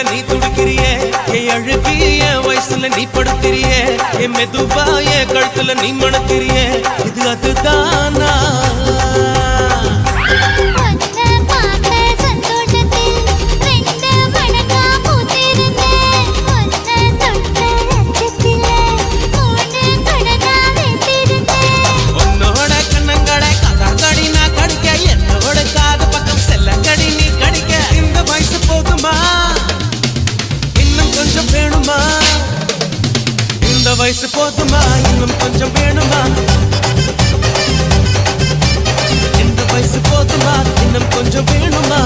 நீ துடிக்கிறியே என் அழுகி என் வயசுல நீ படுத்திரியே என் மெதுவா என் கழுத்துல நீ மணக்கிறியே இது அதுதானா வயசு போதுமா இன்னும் கொஞ்சம் வேணுமா இந்த வயசு போதுமா இன்னும் கொஞ்சம் வேணுமா